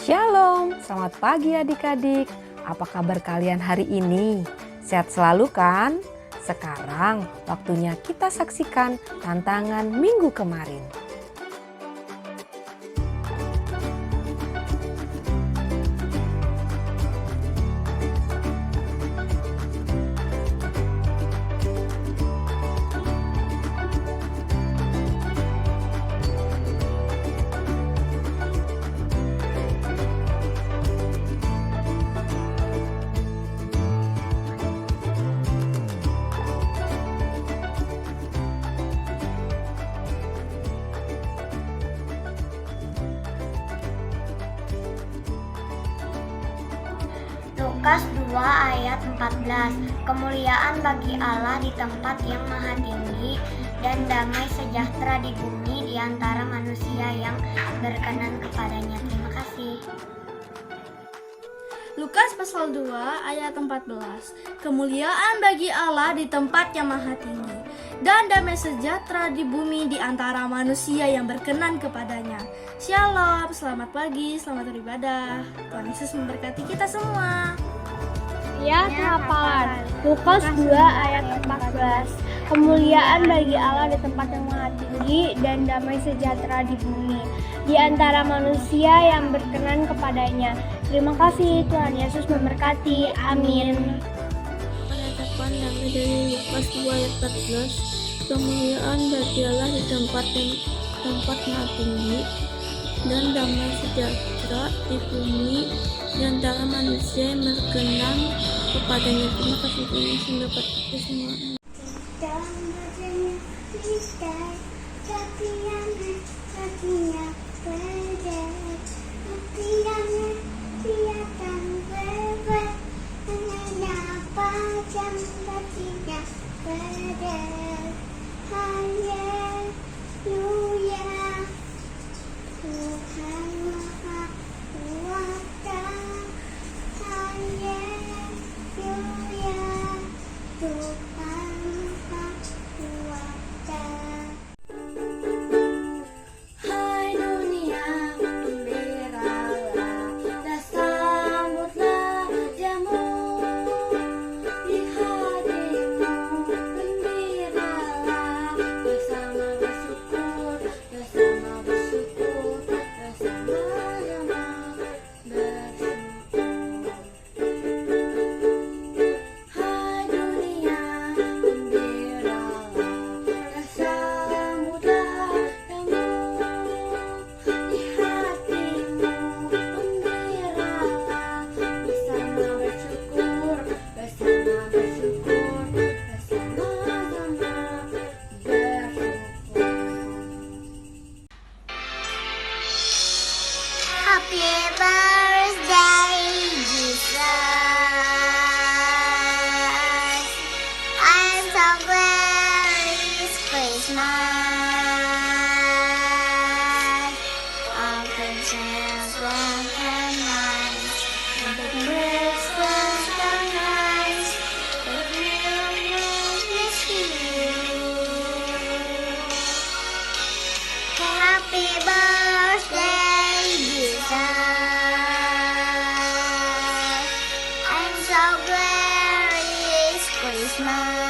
Shalom, selamat pagi adik-adik. Apa kabar kalian hari ini? Sehat selalu kan? Sekarang waktunya kita saksikan tantangan minggu kemarin. Lukas 2 ayat 14. Kemuliaan bagi Allah di tempat yang maha tinggi dan damai sejahtera di bumi di antara manusia yang berkenan kepadanya. Terima kasih. Lukas pasal 2 ayat 14. Kemuliaan bagi Allah di tempat yang maha tinggi dan damai sejahtera di bumi di antara manusia yang berkenan kepadanya. Shalom, selamat pagi, selamat beribadah. Tuhan Yesus memberkati kita semua. Ya, hafalan. Lukas 2 ayat 14. Kemuliaan bagi Allah di tempat yang maha tinggi dan damai sejahtera di bumi di antara manusia yang berkenan kepadanya. Terima kasih, Tuhan Yesus memberkati. Amin. Penetapan damai dari Lukas 2 ayat 14. Kemuliaan bagi Allah di tempat maha tinggi dan damai sejahtera di bumi di antara manusia yang berkenan kepadanya. Terima kasih Tuhan Yesus memberkati kita semua. Happy birthday, Jesus. I'm so glad it's Christmas. All Christmas was and nice. And the birds were so nice. The real news is you. Happy birthday, Jesus. I'm so glad it's Christmas.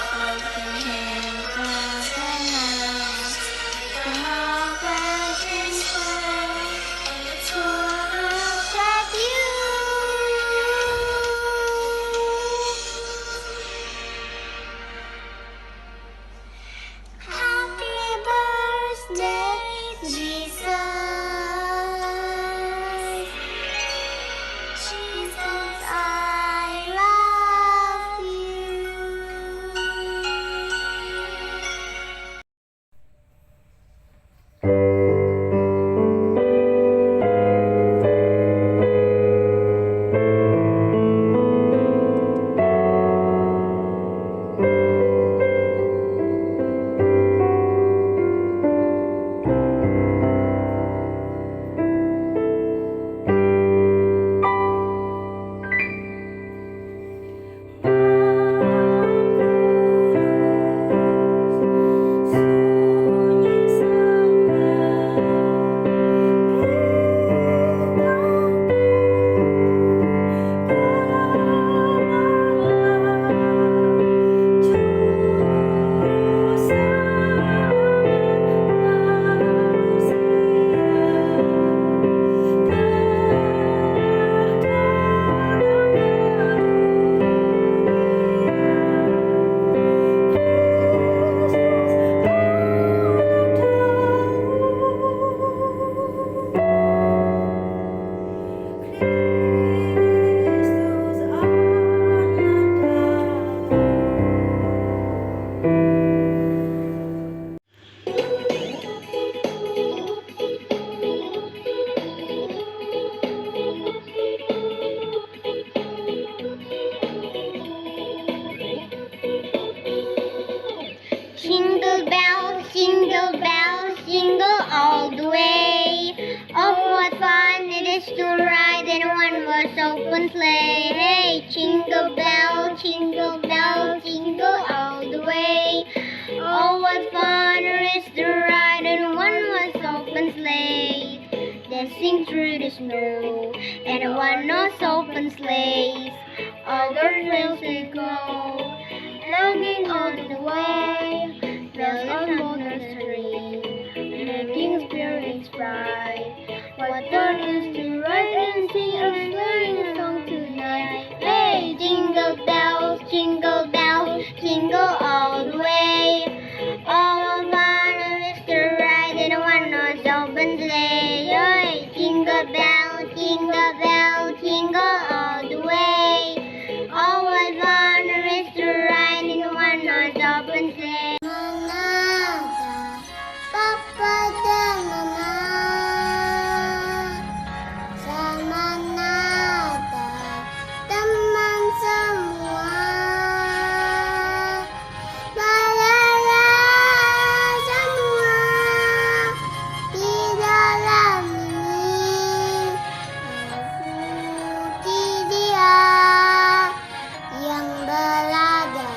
All the heavens and earth, all that is full of you. Happy birthday, Jesus. Jesus, I love you. Sunyi sampai racing through the snow, and a one-horse open sleighs. Over fields we go, longing all the way. Bells on monastery, making spirits bright. What fun is to ride and sing a sleighing song tonight. Hey, jingle bells, jingle all the way. All of our is to ride in a one-horse open sleigh. Hey, jingle jingle all the way. All of our is to ride in a one-horse open sleigh. Manada, Papa dan Mama, sama nada, teman semua. Balaya semua di dalam ini, memuji Dia yang beradakan.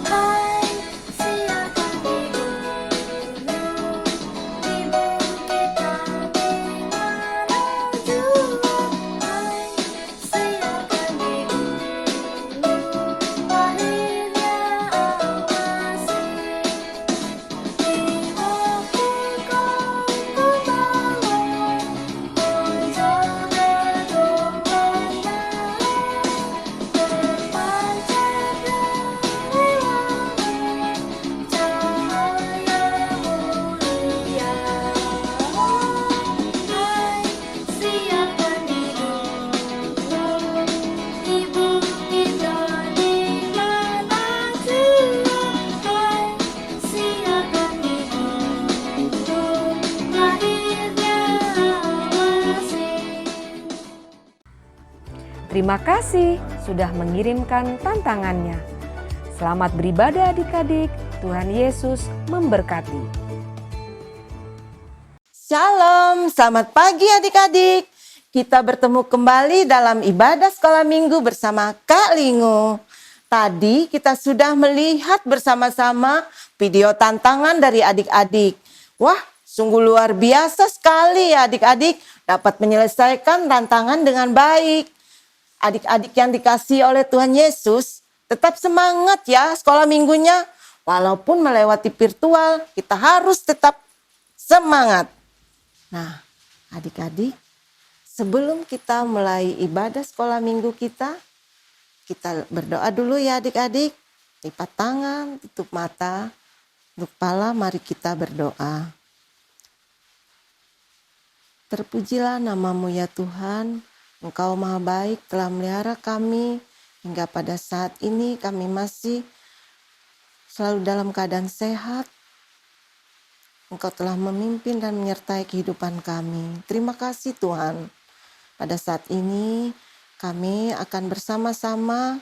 Hai, siapkan diri dulu, ibu kita menuju. Hai, siapkan diri dulu, akhirnya awasi. Di hatiku kembali, menjaga doanya, terpancar dari langit, cahaya mulia. Hai, siapkan diri dulu, ibu kita dimana jua. Hai, siapkan diri dulu, akhirnya awasi. Terima kasih sudah mengirimkan tantangannya. Selamat beribadah adik-adik, Tuhan Yesus memberkati. Shalom, selamat pagi adik-adik. Kita bertemu kembali dalam ibadah sekolah minggu bersama Kak Lingu. Tadi kita sudah melihat bersama-sama video tantangan dari adik-adik. Wah, sungguh luar biasa sekali ya adik-adik dapat menyelesaikan tantangan dengan baik. Adik-adik yang dikasihi oleh Tuhan Yesus, tetap semangat ya sekolah minggunya. Walaupun melewati virtual, kita harus tetap semangat. Nah, adik-adik, sebelum kita mulai ibadah sekolah minggu kita berdoa dulu ya adik-adik. Lipat tangan, tutup mata, tunduk kepala, mari kita berdoa. Terpujilah namamu ya Tuhan, Engkau maha baik telah melihara kami hingga pada saat ini kami masih selalu dalam keadaan sehat. Engkau telah memimpin dan menyertai kehidupan kami. Terima kasih Tuhan. Pada saat ini kami akan bersama-sama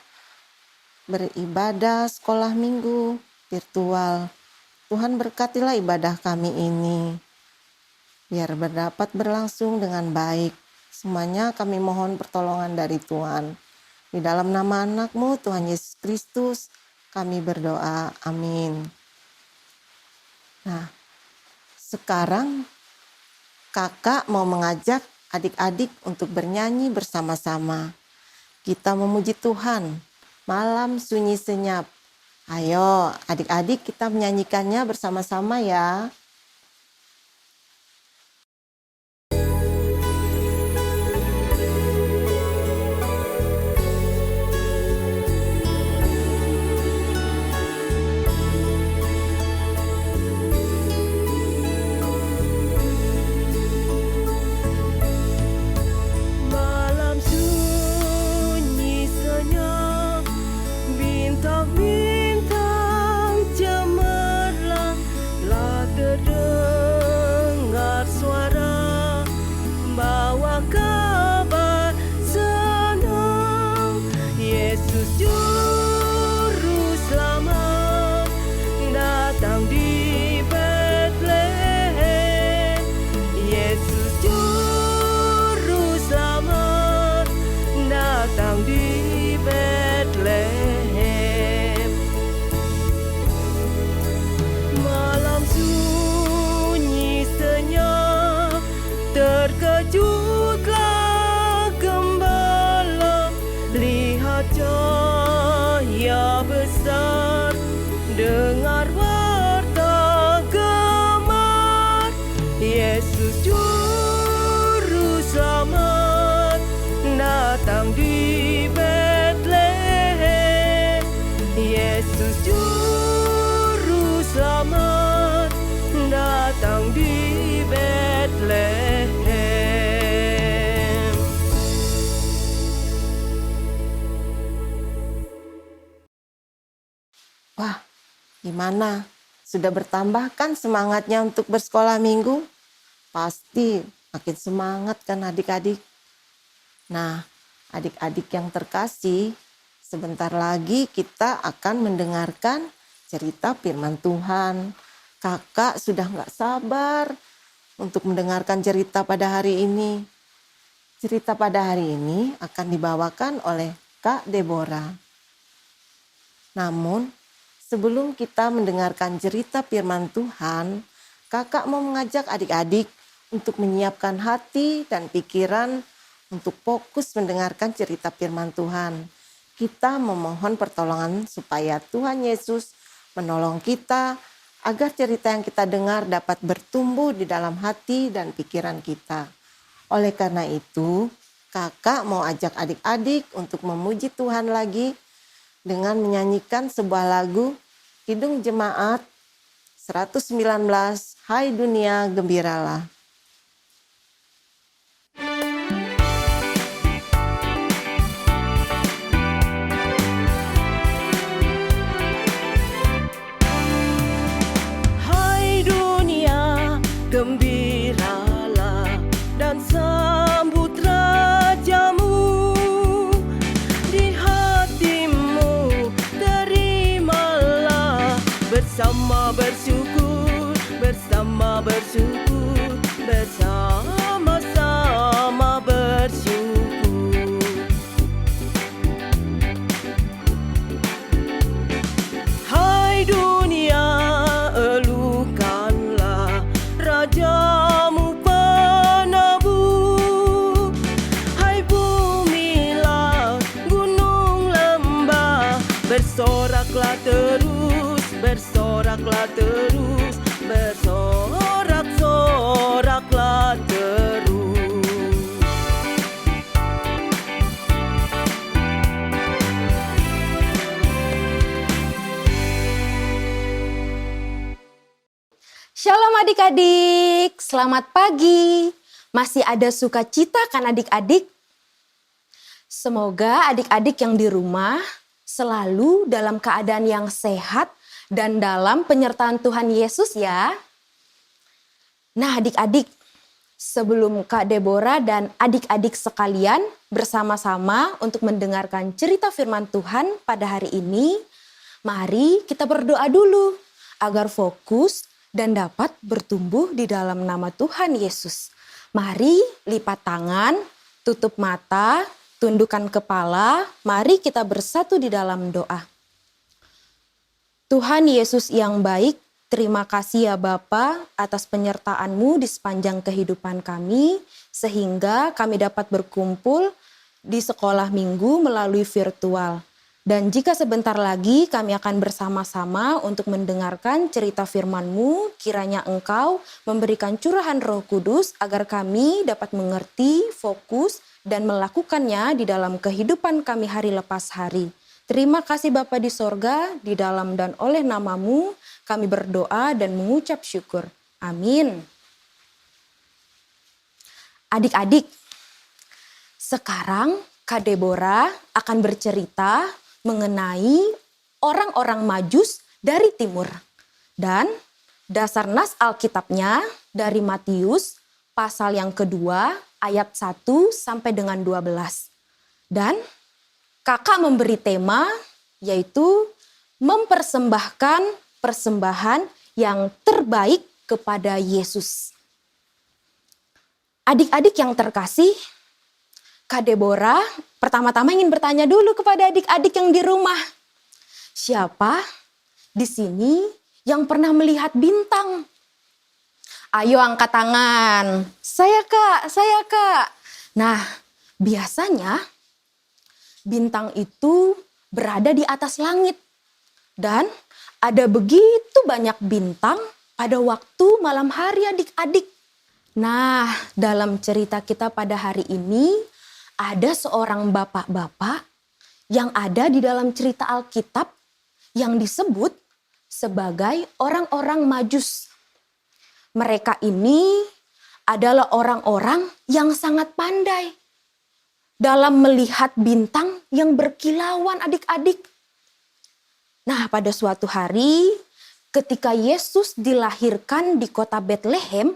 beribadah sekolah minggu virtual. Tuhan berkatilah ibadah kami ini, biar dapat berlangsung dengan baik. Semuanya kami mohon pertolongan dari Tuhan. Di dalam nama anak-Mu Tuhan Yesus Kristus kami berdoa. Amin. Nah, sekarang kakak mau mengajak adik-adik untuk bernyanyi bersama-sama. Kita memuji Tuhan, malam sunyi senyap. Ayo adik-adik kita menyanyikannya bersama-sama ya. Malam sunyi senyap, bintang-bintang cemerlang, telah terdengar suara bawa kabar senang. Yesus Juru Selamat Yesus Juru Selamat datang di Betlehem. Wah, gimana? Sudah bertambahkan semangatnya untuk bersekolah minggu? Pasti makin semangat kan adik-adik? Nah, adik-adik yang terkasih, sebentar lagi kita akan mendengarkan cerita firman Tuhan. Kakak sudah gak sabar untuk mendengarkan cerita pada hari ini. Cerita pada hari ini akan dibawakan oleh Kak Deborah. Namun, sebelum kita mendengarkan cerita firman Tuhan, kakak mau mengajak adik-adik untuk menyiapkan hati dan pikiran untuk fokus mendengarkan cerita firman Tuhan. Kita memohon pertolongan supaya Tuhan Yesus menolong kita agar cerita yang kita dengar dapat bertumbuh di dalam hati dan pikiran kita. Oleh karena itu, kakak mau ajak adik-adik untuk memuji Tuhan lagi dengan menyanyikan sebuah lagu Kidung Jemaat 119, Hai Dunia Gembiralah. Hai dunia, gembiralah dan sambut Rajamu. Di hatimu terimalah bersama bersyukur, bersama-sama bersyukur. Hai dunia, elukanlah Rajamu penabur. Hai bumilah, gunung lembah, bersoraklah terus, bersoraklah terus. Shalom adik-adik, selamat pagi. Masih ada sukacita kan adik-adik? Semoga adik-adik yang di rumah selalu dalam keadaan yang sehat dan dalam penyertaan Tuhan Yesus ya. Nah adik-adik, sebelum Kak Deborah dan adik-adik sekalian bersama-sama untuk mendengarkan cerita firman Tuhan pada hari ini, mari kita berdoa dulu agar fokus dan dapat bertumbuh di dalam nama Tuhan Yesus. Mari lipat tangan, tutup mata, tundukkan kepala, mari kita bersatu di dalam doa. Tuhan Yesus yang baik, terima kasih ya Bapa atas penyertaan-Mu di sepanjang kehidupan kami, sehingga kami dapat berkumpul di sekolah minggu melalui virtual. Dan jika sebentar lagi kami akan bersama-sama untuk mendengarkan cerita firman-Mu, kiranya Engkau memberikan curahan Roh Kudus agar kami dapat mengerti, fokus, dan melakukannya di dalam kehidupan kami hari lepas hari. Terima kasih Bapa di sorga, di dalam dan oleh nama-Mu kami berdoa dan mengucap syukur. Amin. Adik-adik, sekarang Kak Deborah akan bercerita mengenai orang-orang Majus dari timur. Dan dasar nas Alkitabnya dari Matius pasal yang kedua ayat 1 sampai dengan 12. Dan kakak memberi tema yaitu mempersembahkan persembahan yang terbaik kepada Yesus. Adik-adik yang terkasih, Kak Deborah pertama-tama ingin bertanya dulu kepada adik-adik yang di rumah. Siapa di sini yang pernah melihat bintang? Ayo angkat tangan. Saya kak. Nah, biasanya bintang itu berada di atas langit. Dan ada begitu banyak bintang pada waktu malam hari adik-adik. Nah, dalam cerita kita pada hari ini, ada seorang bapak-bapak yang ada di dalam cerita Alkitab yang disebut sebagai orang-orang Majus. Mereka ini adalah orang-orang yang sangat pandai dalam melihat bintang yang berkilauan adik-adik. Nah, pada suatu hari ketika Yesus dilahirkan di kota Betlehem,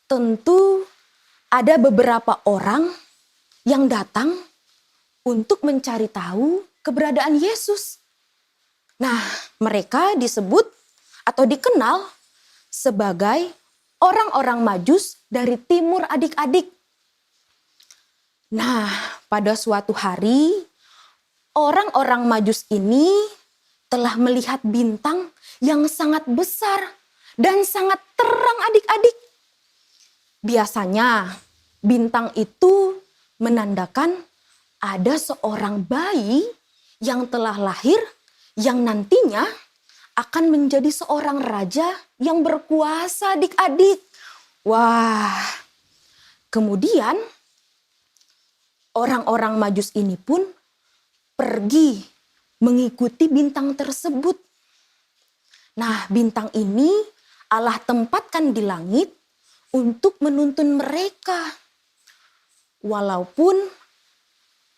tentu ada beberapa orang yang datang untuk mencari tahu keberadaan Yesus. Nah, mereka disebut atau dikenal sebagai orang-orang Majus dari timur adik-adik. Nah, pada suatu hari orang-orang Majus ini telah melihat bintang yang sangat besar dan sangat terang adik-adik. Biasanya bintang itu menandakan ada seorang bayi yang telah lahir yang nantinya akan menjadi seorang raja yang berkuasa adik-adik. Wah, kemudian orang-orang Majus ini pun pergi mengikuti bintang tersebut. Nah, bintang ini Allah tempatkan di langit untuk menuntun mereka. Walaupun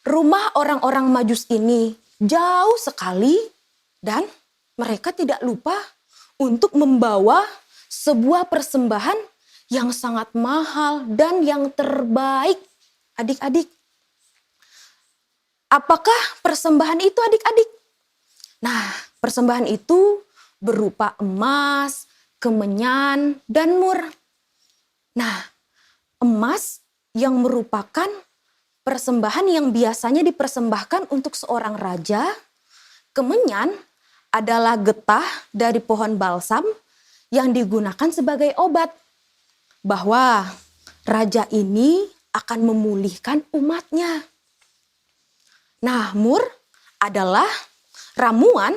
rumah orang-orang Majus ini jauh sekali dan mereka tidak lupa untuk membawa sebuah persembahan yang sangat mahal dan yang terbaik, adik-adik. Apakah persembahan itu, adik-adik? Nah, persembahan itu berupa emas, kemenyan, dan mur. Nah, emas yang merupakan persembahan yang biasanya dipersembahkan untuk seorang raja, kemenyan adalah getah dari pohon balsam yang digunakan sebagai obat, bahwa raja ini akan memulihkan umatnya. Nah, mur adalah ramuan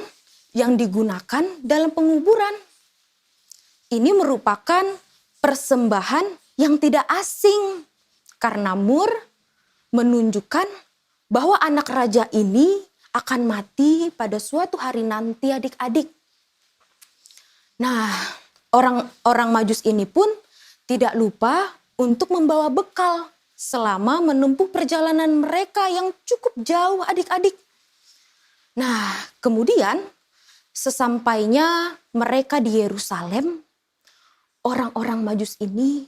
yang digunakan dalam penguburan. Ini merupakan persembahan yang tidak asing, karena mur menunjukkan bahwa anak raja ini akan mati pada suatu hari nanti, adik-adik. Nah, orang-orang Majus ini pun tidak lupa untuk membawa bekal selama menempuh perjalanan mereka yang cukup jauh, adik-adik. Nah, kemudian sesampainya mereka di Yerusalem, orang-orang Majus ini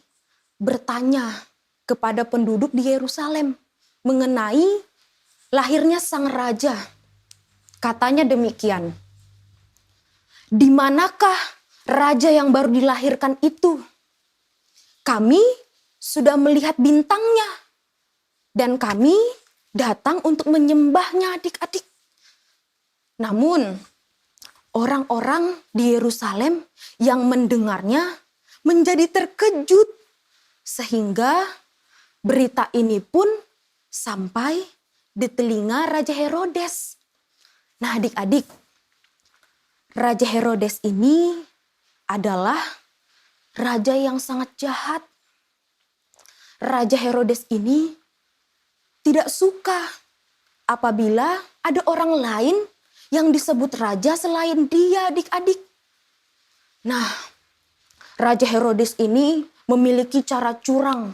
bertanya kepada penduduk di Yerusalem mengenai lahirnya sang raja. Katanya demikian, "Di manakah raja yang baru dilahirkan itu? Kami sudah melihat bintangnya dan kami datang untuk menyembahnya, adik-adik." Namun orang-orang di Yerusalem yang mendengarnya menjadi terkejut, sehingga berita ini pun sampai di telinga Raja Herodes. Nah, adik-adik, Raja Herodes ini adalah raja yang sangat jahat. Raja Herodes ini tidak suka apabila ada orang lain yang disebut raja selain dia, adik-adik. Nah, Raja Herodes ini memiliki cara curang.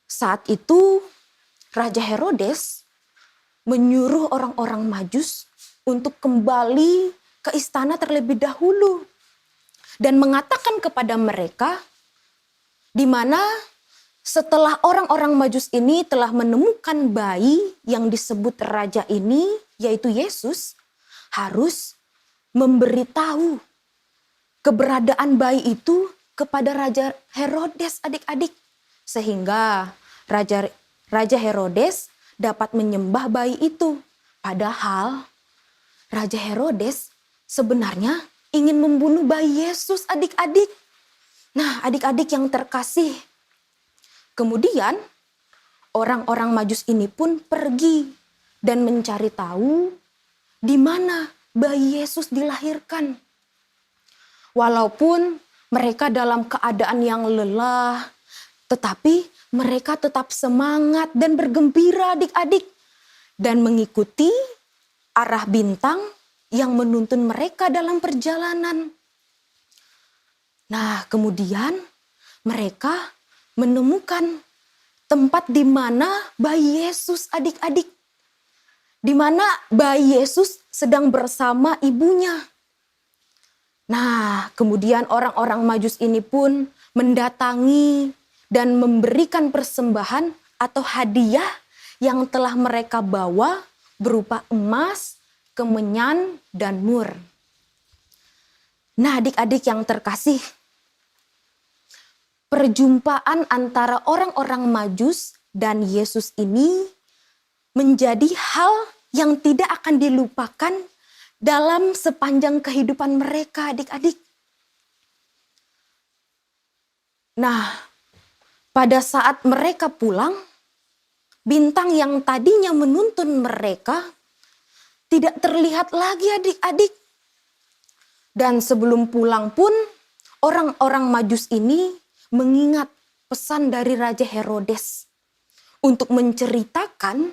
Saat itu Raja Herodes menyuruh orang-orang Majus untuk kembali ke istana terlebih dahulu dan mengatakan kepada mereka, di mana setelah orang-orang Majus ini telah menemukan bayi yang disebut raja ini, yaitu Yesus, harus memberitahu keberadaan bayi itu kepada Raja Herodes, adik-adik, sehingga Raja Herodes dapat menyembah bayi itu. Padahal Raja Herodes sebenarnya ingin membunuh bayi Yesus, adik-adik. Nah, adik-adik yang terkasih, kemudian orang-orang Majus ini pun pergi dan mencari tahu di mana bayi Yesus dilahirkan. Walaupun mereka dalam keadaan yang lelah, tetapi mereka tetap semangat dan bergembira, adik-adik, dan mengikuti arah bintang yang menuntun mereka dalam perjalanan. Nah, kemudian mereka menemukan tempat di mana bayi Yesus, adik-adik. Di mana bayi Yesus sedang bersama ibunya. Nah, kemudian orang-orang Majus ini pun mendatangi dan memberikan persembahan atau hadiah yang telah mereka bawa berupa emas, kemenyan, dan mur. Nah, adik-adik yang terkasih, perjumpaan antara orang-orang Majus dan Yesus ini menjadi hal yang tidak akan dilupakan dalam sepanjang kehidupan mereka, adik-adik. Nah, pada saat mereka pulang, bintang yang tadinya menuntun mereka tidak terlihat lagi, adik-adik. Dan sebelum pulang pun, orang-orang Majus ini mengingat pesan dari Raja Herodes untuk menceritakan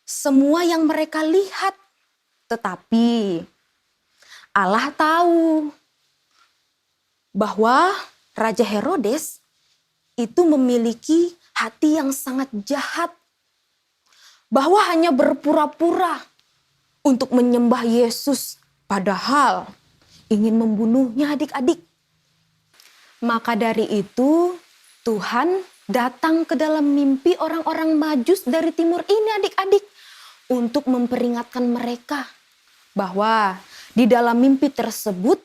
semua yang mereka lihat. Tetapi Allah tahu bahwa Raja Herodes itu memiliki hati yang sangat jahat, bahwa hanya berpura-pura untuk menyembah Yesus, padahal ingin membunuhnya, adik-adik. Maka dari itu Tuhan datang ke dalam mimpi orang-orang Majus dari timur ini, adik-adik, untuk memperingatkan mereka bahwa di dalam mimpi tersebut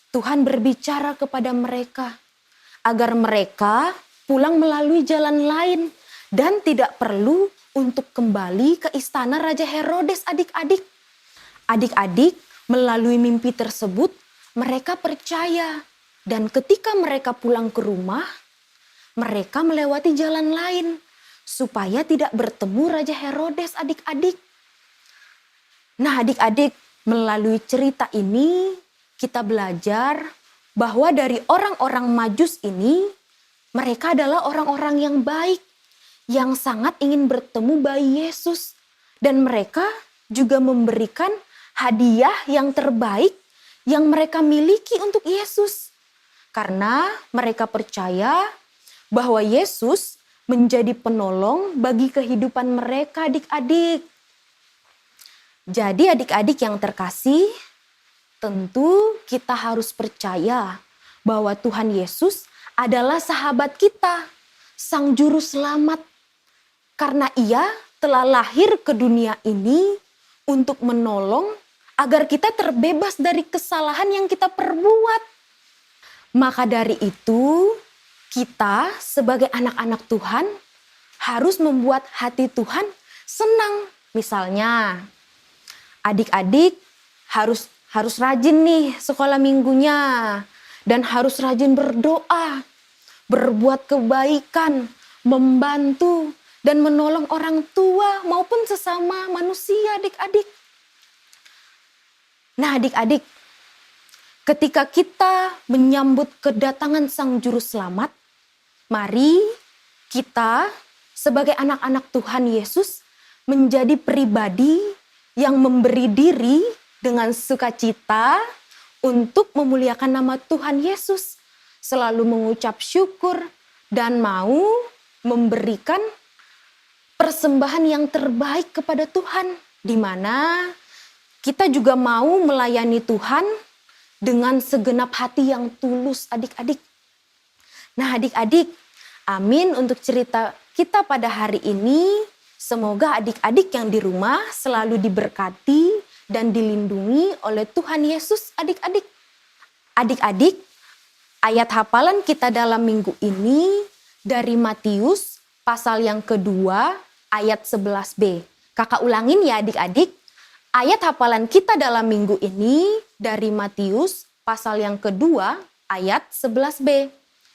Tuhan berbicara kepada mereka agar mereka pulang melalui jalan lain dan tidak perlu untuk kembali ke istana Raja Herodes, adik-adik. Adik-adik, melalui mimpi tersebut mereka percaya, dan ketika mereka pulang ke rumah, mereka melewati jalan lain supaya tidak bertemu Raja Herodes, adik-adik. Nah, adik-adik, melalui cerita ini kita belajar bahwa dari orang-orang Majus ini, mereka adalah orang-orang yang baik, yang sangat ingin bertemu bayi Yesus. Dan mereka juga memberikan hadiah yang terbaik yang mereka miliki untuk Yesus. Karena mereka percaya bahwa Yesus menjadi penolong bagi kehidupan mereka, adik-adik. Jadi adik-adik yang terkasih, tentu kita harus percaya bahwa Tuhan Yesus adalah sahabat kita, Sang Juru Selamat. Karena Ia telah lahir ke dunia ini untuk menolong agar kita terbebas dari kesalahan yang kita perbuat. Maka dari itu, kita sebagai anak-anak Tuhan harus membuat hati Tuhan senang. Misalnya, adik-adik harus rajin nih sekolah minggunya dan harus rajin berdoa, berbuat kebaikan, membantu dan menolong orang tua maupun sesama manusia, adik-adik. Nah, adik-adik, ketika kita menyambut kedatangan Sang Juru Selamat, mari kita sebagai anak-anak Tuhan Yesus menjadi pribadi yang memberi diri dengan sukacita untuk memuliakan nama Tuhan Yesus, selalu mengucap syukur dan mau memberikan persembahan yang terbaik kepada Tuhan, di mana kita juga mau melayani Tuhan dengan segenap hati yang tulus, adik-adik. Nah, adik-adik, amin untuk cerita kita pada hari ini. Semoga adik-adik yang di rumah selalu diberkati dan dilindungi oleh Tuhan Yesus, adik-adik. Adik-adik, ayat hafalan kita dalam minggu ini dari Matius pasal yang kedua ayat 11b. Kakak ulangin ya adik-adik. Ayat hafalan kita dalam minggu ini dari Matius pasal yang kedua ayat 11b.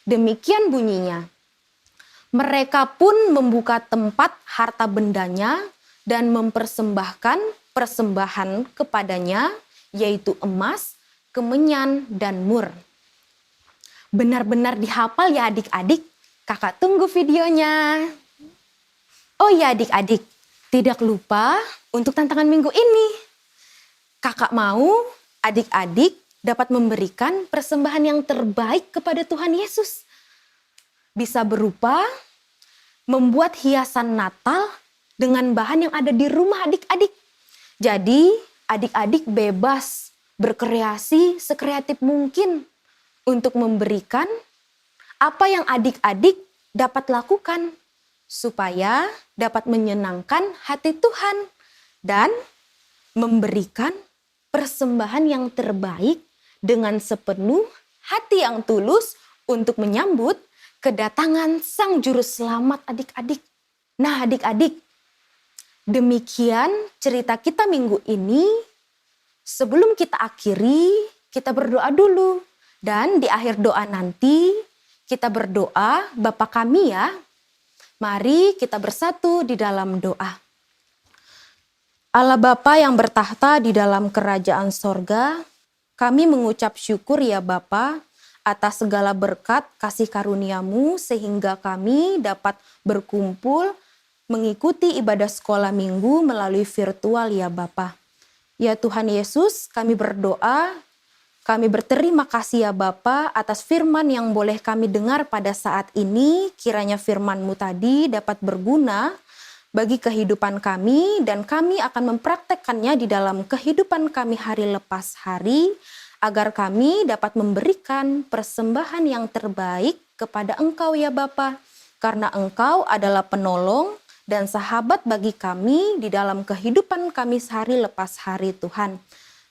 Demikian bunyinya. Mereka pun membuka tempat harta bendanya dan mempersembahkan persembahan kepadanya, yaitu emas, kemenyan, dan mur. Benar-benar dihafal ya adik-adik. Kakak tunggu videonya. Oh ya adik-adik, tidak lupa untuk tantangan minggu ini. Kakak mau adik-adik dapat memberikan persembahan yang terbaik kepada Tuhan Yesus. Bisa berupa membuat hiasan Natal dengan bahan yang ada di rumah adik-adik. Jadi adik-adik bebas berkreasi sekreatif mungkin untuk memberikan apa yang adik-adik dapat lakukan supaya dapat menyenangkan hati Tuhan dan memberikan persembahan yang terbaik dengan sepenuh hati yang tulus untuk menyambut kedatangan Sang Juru Selamat adik-adik. Nah adik-adik, demikian cerita kita minggu ini. Sebelum kita akhiri, kita berdoa dulu. Dan di akhir doa nanti, kita berdoa Bapa kami ya. Mari kita bersatu di dalam doa. Allah Bapa yang bertahta di dalam kerajaan sorga, kami mengucap syukur ya Bapa atas segala berkat kasih karunia-Mu sehingga kami dapat berkumpul mengikuti ibadah sekolah minggu melalui virtual ya Bapa. Ya Tuhan Yesus, kami berdoa, kami berterima kasih ya Bapa atas firman yang boleh kami dengar pada saat ini. Kiranya firman-Mu tadi dapat berguna bagi kehidupan kami dan kami akan mempraktekkannya di dalam kehidupan kami hari lepas hari agar kami dapat memberikan persembahan yang terbaik kepada Engkau ya Bapa. Karena Engkau adalah penolong dan sahabat bagi kami di dalam kehidupan kami sehari lepas hari Tuhan.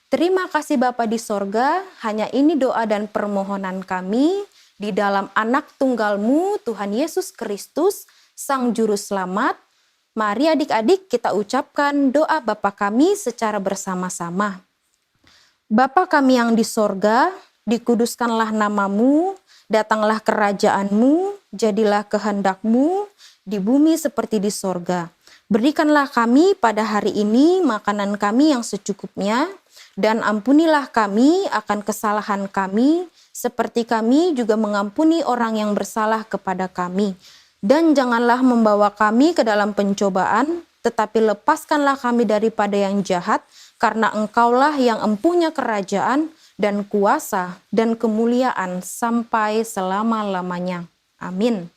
Terima kasih Bapa di sorga, hanya ini doa dan permohonan kami di dalam anak tunggal-Mu Tuhan Yesus Kristus, Sang Juru Selamat. Mari adik-adik kita ucapkan doa Bapa kami secara bersama-sama. Bapa kami yang di sorga, dikuduskanlah nama-Mu, datanglah kerajaan-Mu, jadilah kehendak-Mu di bumi seperti di sorga. Berikanlah kami pada hari ini makanan kami yang secukupnya, dan ampunilah kami akan kesalahan kami, seperti kami juga mengampuni orang yang bersalah kepada kami. Dan janganlah membawa kami ke dalam pencobaan, tetapi lepaskanlah kami daripada yang jahat, karena Engkaulah yang empunya kerajaan dan kuasa dan kemuliaan sampai selama-lamanya. Amin.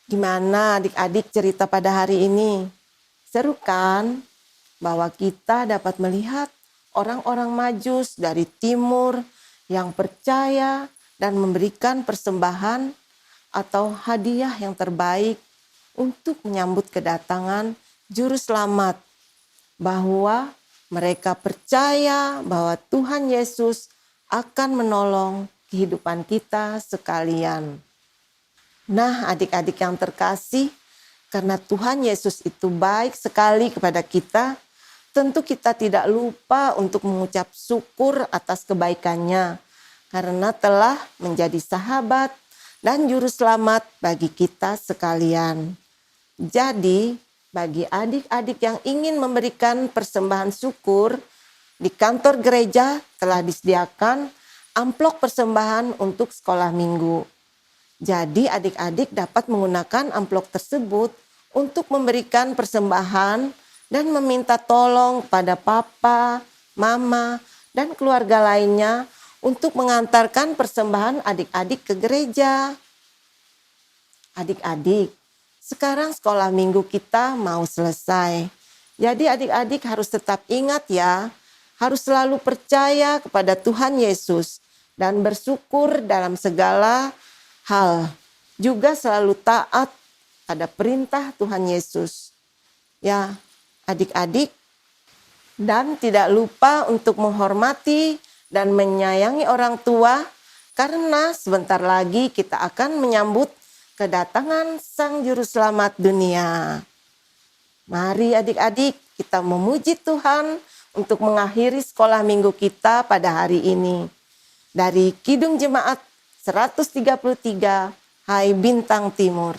Gimana adik-adik cerita pada hari ini? Seru kan? Bahwa kita dapat melihat orang-orang Majus dari timur yang percaya dan memberikan persembahan atau hadiah yang terbaik untuk menyambut kedatangan Juru Selamat. Bahwa mereka percaya bahwa Tuhan Yesus akan menolong kehidupan kita sekalian. Nah adik-adik yang terkasih, karena Tuhan Yesus itu baik sekali kepada kita, tentu kita tidak lupa untuk mengucap syukur atas kebaikannya karena telah menjadi sahabat dan juru selamat bagi kita sekalian. Jadi, bagi adik-adik yang ingin memberikan persembahan syukur, di kantor gereja telah disediakan amplop persembahan untuk sekolah minggu. Jadi, adik-adik dapat menggunakan amplop tersebut untuk memberikan persembahan dan meminta tolong pada papa, mama, dan keluarga lainnya untuk mengantarkan persembahan adik-adik ke gereja. Adik-adik, sekarang sekolah minggu kita mau selesai. Jadi adik-adik harus tetap ingat ya, harus selalu percaya kepada Tuhan Yesus dan bersyukur dalam segala hal. Juga selalu taat pada perintah Tuhan Yesus. Ya, adik-adik, dan tidak lupa untuk menghormati dan menyayangi orang tua, karena sebentar lagi kita akan menyambut kedatangan Sang Juru Selamat dunia. Mari adik-adik kita memuji Tuhan untuk mengakhiri sekolah minggu kita pada hari ini. Dari Kidung Jemaat 133, Hai Bintang Timur.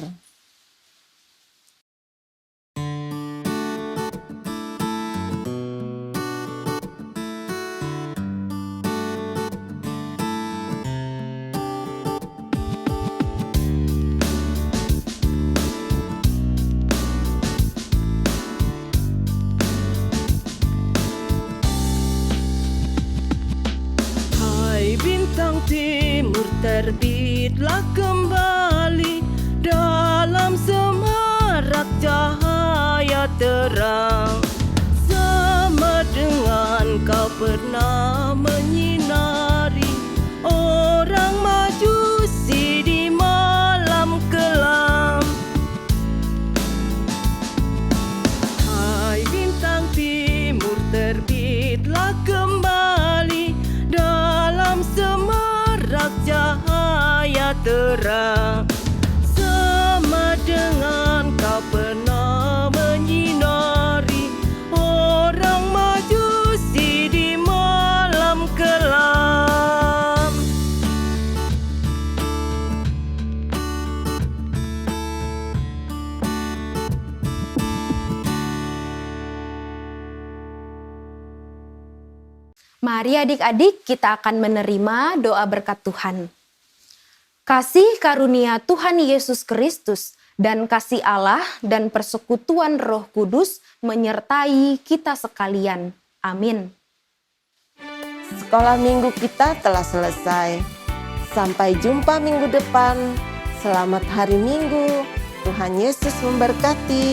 timur terbitlah kembali dalam semarak cahaya terang, sama dengan kau pernah menyinari orang Majusi di malam kelam. Hai bintang timur terbitlah kembali dalam semarak cahaya terang, sama dengan kau pernah menyinari orang Majusi di malam kelam. Mari adik-adik kita akan menerima doa berkat Tuhan. Kasih karunia Tuhan Yesus Kristus dan kasih Allah dan persekutuan Roh Kudus menyertai kita sekalian. Amin. Sekolah minggu kita telah selesai. Sampai jumpa minggu depan. Selamat hari Minggu. Tuhan Yesus memberkati.